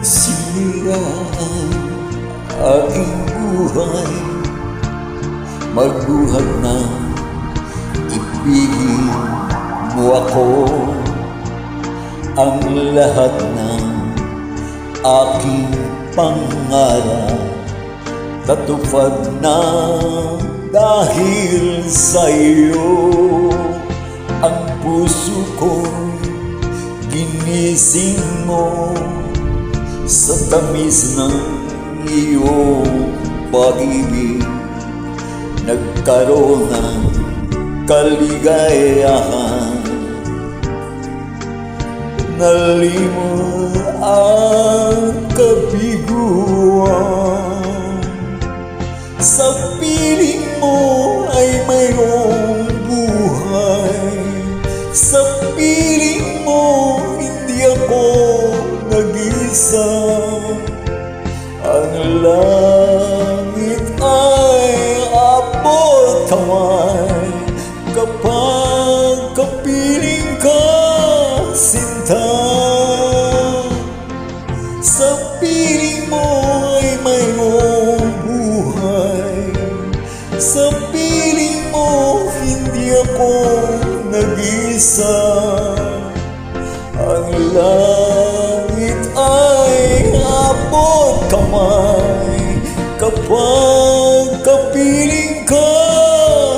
Sira ang aking buhay, magbuhat na ibigin mo ako. Ang lahat ng aking pangarap tatupad na dahil sa iyo. Ang puso ko'y ginising mo sa tamis ng iyong pag-ibig. Nagkaroon ng kaligayahan, nalimot ang kabiguan. Sa piling mo ay mayroong buhay, sa piling mo hindi ako nag-isa. Ang langit ay abot kamay kapag kapiling ka, sinta. Sa piling mo ay mayroong buhay, sa piling mo hindi ako nag-isa. Ang langit ay abot kamay kapag kapiling ka,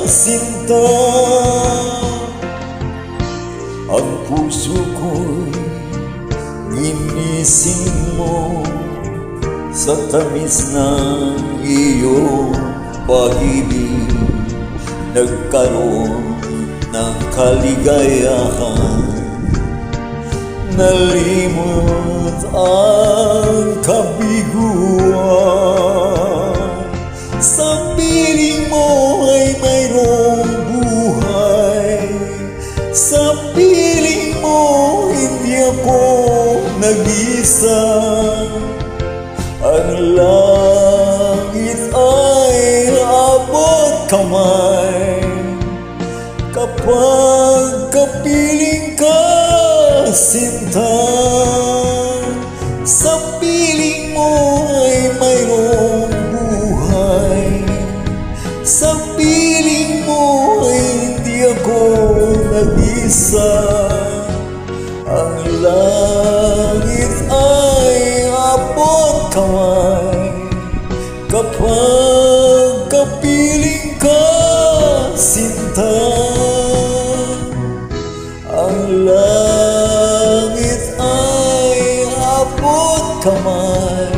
sinta. Ang puso ko'y ginising mo sa tamis ng iyong pag-ibig. Nagkaroon ng kaligayahan, nalimot ang kabiguan. Sa piling mo ay mayroong buhay, sa piling mo hindi ako nag-isa. Ang langit ay abot kamay kapag kapiling ka, sinta. Sa piling mo ay mayroong buhay, sa piling mo ay hindi ako nag-isa. Ang langit ay abot kamay kapag kapiling ka, sinta. Ang langit ay abot kamay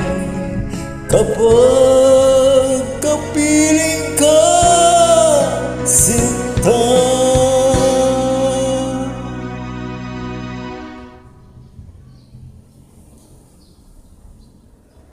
kapag kapiling ka, sinta.